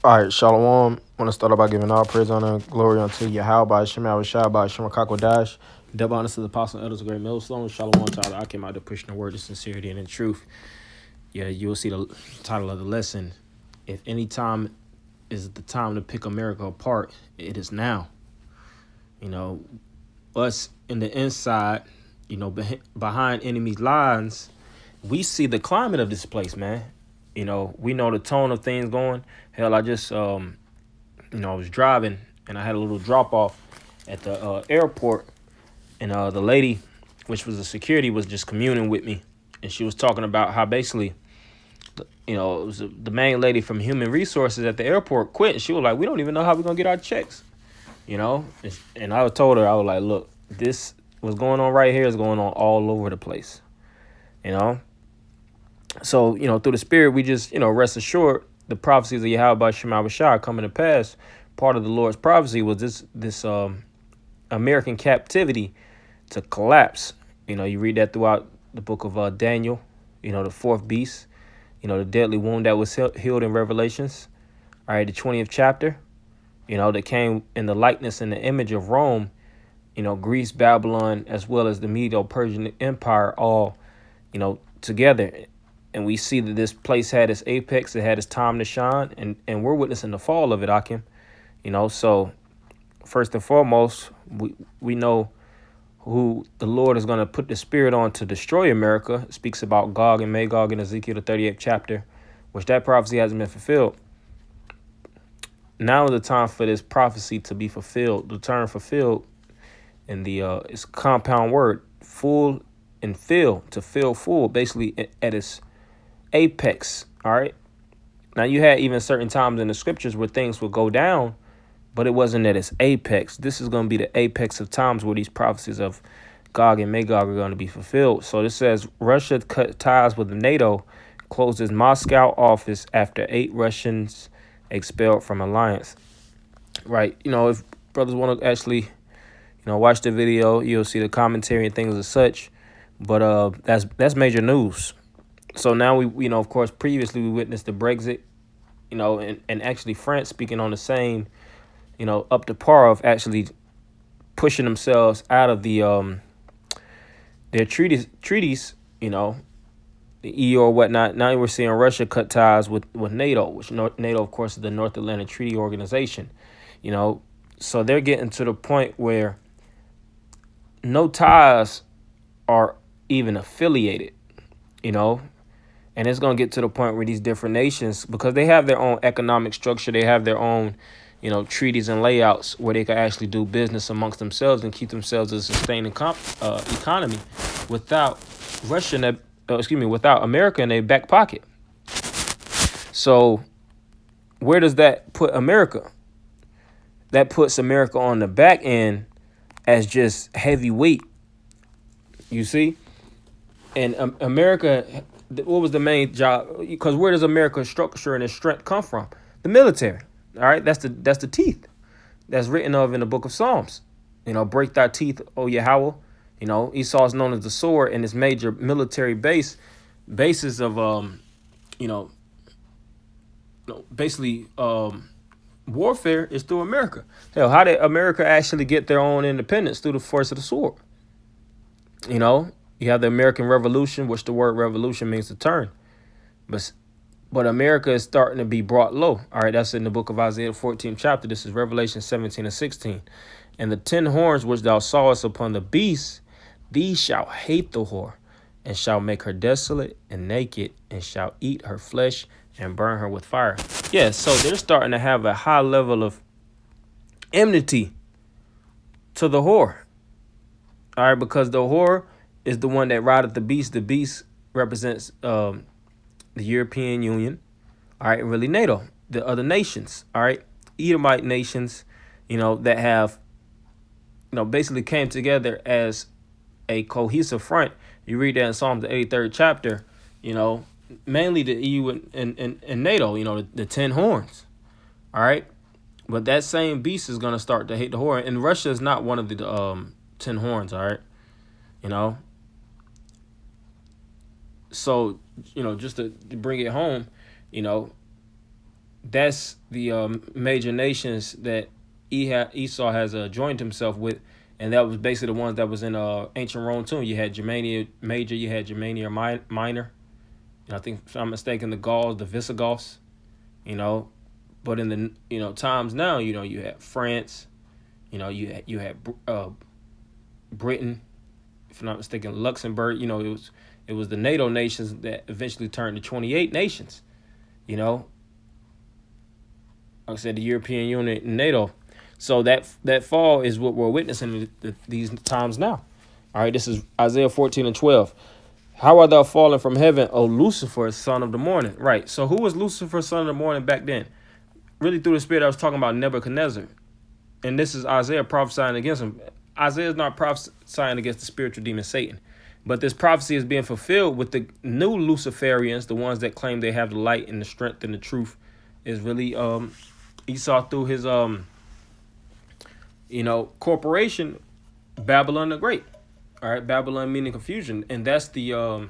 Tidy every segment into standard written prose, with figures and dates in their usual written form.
All right, Shalom. I want to start off by giving all praise, honor, and glory unto Yahweh, Shem Shai, Shem Dash. Double honors to the apostle and elders of Great Millstone. Shalom to all. I came out to push the word of sincerity and in truth. Yeah, you'll see the title of the lesson. If any time is the time to pick America apart, it is now. You know, us in the inside, behind enemy's lines, we see the climate of this place, man. We know the tone of things going. Hell, I just I was driving and I had a little drop off at the airport, and the lady, which was the security, was just communing with me, and she was talking about how basically, it was the main lady from human resources at the airport quit, and she was like, "We don't even know how we're gonna get our checks," and I told her, I was like, "Look, this what's going on right here is going on all over the place, you know." So, through the spirit, we just, rest assured the prophecies of Yahweh Shema Shai coming to pass. Part of the Lord's prophecy was this American captivity to collapse. You read that throughout the book of Daniel, the fourth beast, the deadly wound that was healed in Revelations. All right, the 20th chapter, that came in the likeness and the image of Rome, Greece, Babylon, as well as the Medo-Persian Empire, all, together. And we see that this place had its apex, it had its time to shine, and we're witnessing the fall of it, Akim. So first and foremost, we know who the Lord is going to put the spirit on to destroy America. It speaks about Gog and Magog in Ezekiel, the 38th chapter, which that prophecy hasn't been fulfilled. Now is the time for this prophecy to be fulfilled. The term fulfilled in the it's a compound word, full and fill, to fill full, basically at its apex. All right. Now, you had even certain times in the scriptures where things would go down, but it wasn't at its apex. This is going to be the apex of times where these prophecies of Gog and Magog are going to be fulfilled. So this says Russia cut ties with NATO, closes Moscow office after 8 Russians expelled from alliance. Right. If brothers want to actually, watch the video, you'll see the commentary and things as such. But that's major news. So now we of course, previously we witnessed the Brexit, and actually France speaking on the same, up to par of actually pushing themselves out of the their treaties, the EU or whatnot. Now we're seeing Russia cut ties with NATO, which NATO, of course, is the North Atlantic Treaty Organization. So they're getting to the point where no ties are even affiliated, and it's going to get to the point where these different nations, because they have their own economic structure, they have their own, treaties and layouts where they can actually do business amongst themselves and keep themselves as a sustaining economy without without America in their back pocket. So where does that put America? That puts America on the back end as just heavyweight. You see? And America, what was the main job? Because where does America's structure and its strength come from? The military. All right, that's the teeth that's written of in the book of Psalms. Break thy teeth, O Yahweh. Esau is known as the sword, and its major military basis of basically warfare is through America. Hell, how did America actually get their own independence? Through the force of the sword. You have the American Revolution, which the word revolution means to turn. But America is starting to be brought low. All right, that's in the book of Isaiah 14th chapter. This is Revelation 17 and 16. And the 10 horns which thou sawest upon the beast, these shall hate the whore, and shall make her desolate and naked, and shall eat her flesh and burn her with fire. Yeah, so they're starting to have a high level of enmity to the whore. All right, because the whore is the one that rideth the beast. The beast represents the European Union, all right, really NATO, the other nations, all right, Edomite nations, that have, basically came together as a cohesive front. You read that in Psalms, the 83rd chapter, mainly the EU and NATO, the 10 horns, all right. But that same beast is going to start to hate the whore. And Russia is not one of the 10 horns, all right, So, just to bring it home, That's the major nations that Esau has joined himself with, and that was basically the ones that was in ancient Rome too. You had Germania Major, you had Germania Minor. I think, if I'm mistaken, the Gauls, the Visigoths. You know, but in the times now, you had France. You had Britain, if I'm not mistaken, Luxembourg. It was the NATO nations that eventually turned to 28 nations. You know, like I said, the European Union and NATO. So that fall is what we're witnessing these times now. All right, this is Isaiah 14:12. How art thou fallen from heaven, O Lucifer, son of the morning? Right. So who was Lucifer, son of the morning back then? Really, through the Spirit, I was talking about Nebuchadnezzar. And this is Isaiah prophesying against him. Isaiah is not prophesying against the spiritual demon Satan. But this prophecy is being fulfilled with the new Luciferians, the ones that claim they have the light and the strength and the truth, is really Esau through his corporation, Babylon the Great. All right, Babylon meaning confusion, and that's the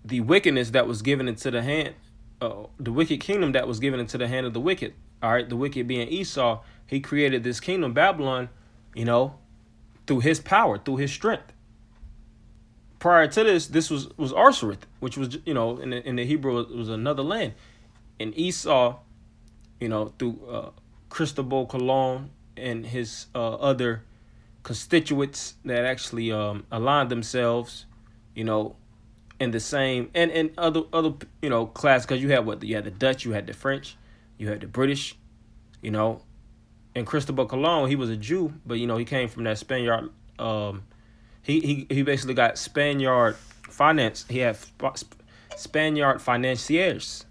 wickedness that was given into the hand, the wicked kingdom that was given into the hand of the wicked. All right, the wicked being Esau, he created this kingdom, Babylon, through his power, through his strength. Prior to this was Arsareth, which was in the Hebrew it was another land, and Esau, through Cristobal Colon and his other constituents that actually aligned themselves, in the same and other class, because you had the Dutch, you had the French, you had the British, and Cristobal Colon, he was a Jew, but he came from that Spaniard. He basically got Spaniard finance. He had Spaniard financiers,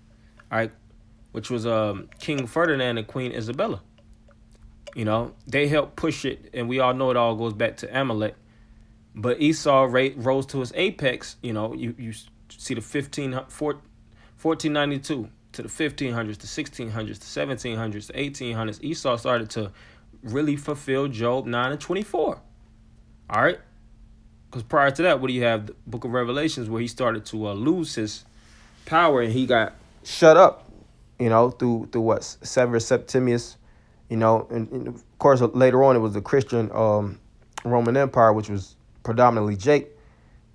all right, which was King Ferdinand and Queen Isabella. They helped push it, and we all know it all goes back to Amalek. But Esau rose to his apex. You see the 1492 to the 1500s, the 1600s, the 1700s, the 1800s. Esau started to really fulfill Job 9 and 24. All right? Because prior to that, what do you have? The book of Revelations, where he started to lose his power, and he got shut up, through what? Severus Septimius, and of course, later on, it was the Christian Roman Empire, which was predominantly Jake.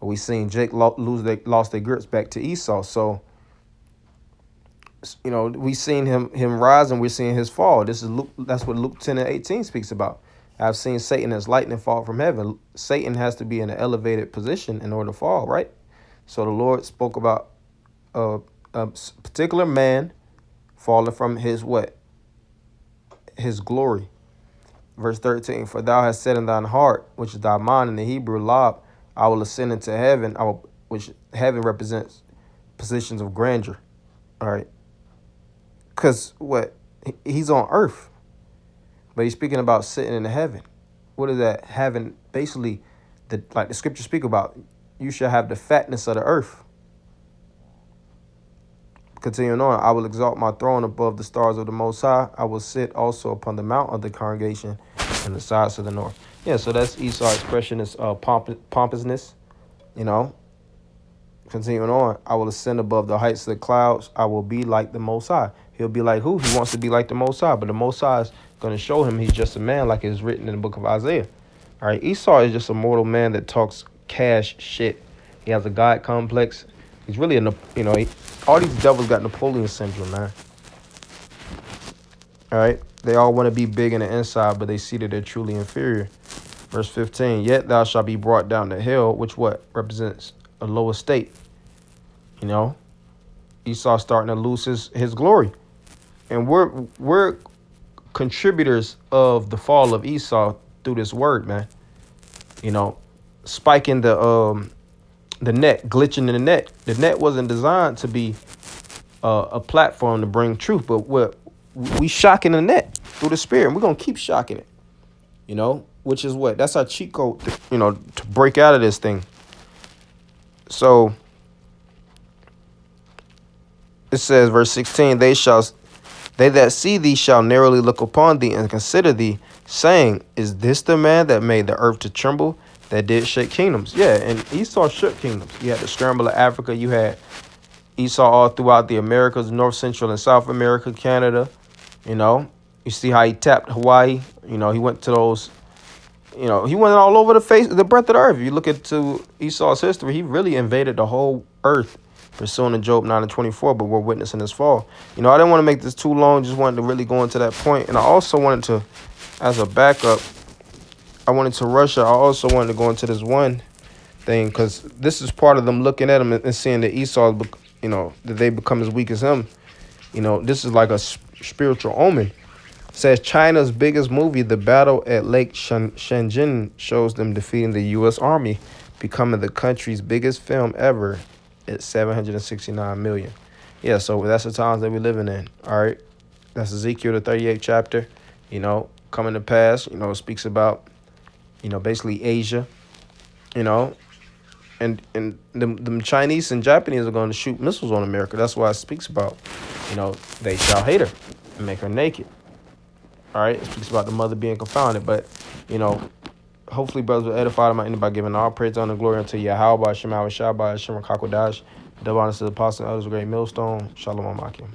But we seen Jake lost their grips back to Esau. So, we seen him rise, and we're seeing his fall. This is Luke. That's what Luke 10 and 18 speaks about. I've seen Satan as lightning fall from heaven. Satan has to be in an elevated position in order to fall, right? So the Lord spoke about a particular man falling from his what? His glory. Verse 13, for thou hast said in thine heart, which is thy mind in the Hebrew, Lob, I will ascend into heaven, which heaven represents positions of grandeur. All right. Because what? He's on earth. But he's speaking about sitting in heaven. What is that? Having basically, like the scriptures speak about, you shall have the fatness of the earth. Continuing on, I will exalt my throne above the stars of the Most High. I will sit also upon the mount of the congregation in the sides of the north. Yeah, so that's Esau's expression, is pompousness. Continuing on, I will ascend above the heights of the clouds. I will be like the Most High. He'll be like who? He wants to be like the Most High, but the Most High is going to show him he's just a man, like it's written in the book of Isaiah. All right, Esau is just a mortal man that talks cash shit. He has a God complex. He's really all these devils got Napoleon syndrome, man. All right, they all want to be big in the inside, but they see that they're truly inferior. Verse 15, yet thou shalt be brought down to hell, which what? Represents a low estate. Esau starting to lose his glory. And we're contributors of the fall of Esau through this word, man. Spiking the net, glitching in the net. The net wasn't designed to be a platform to bring truth, but we shocking the net through the Spirit, and we're gonna keep shocking it. Which is what? That's our cheat code, to break out of this thing. So it says, verse 16, they that see thee shall narrowly look upon thee and consider thee, saying, is this the man that made the earth to tremble, that did shake kingdoms? Yeah, and Esau shook kingdoms. You had the scramble of Africa. You had Esau all throughout the Americas, North, Central, and South America, Canada. You know, you see how he tapped Hawaii. You know, he went to those. You know, he went all over the breadth of the earth. If you look into Esau's history, he really invaded the whole earth, pursuing in Job 9:24. But we're witnessing his fall. You know, I didn't want to make this too long. Just wanted to really go into that point, and I also wanted to, as a backup, I wanted to Russia. I also wanted to go into this one thing because this is part of them looking at him and seeing that Esau, you know, that they become as weak as him. You know, this is like a spiritual omen. It says China's biggest movie, The Battle at Lake Shenzhen, shows them defeating the U.S. Army, becoming the country's biggest film ever at 769 million. Yeah, so that's the times that we're living in. All right, that's Ezekiel the 38th chapter. You know, coming to pass. You know, it speaks about, you know, basically Asia. You know, and them Chinese and Japanese are going to shoot missiles on America. That's why it speaks about, you know, they shall hate her and make her naked. All right, it speaks about the mother being confounded. But, you know, hopefully brothers will edify them by giving all praise, honor, and glory unto Yahweh, Shema, Shabbat, Shem, Kakodash, double honor to the apostle, elders, great millstone. Shalom, Akim.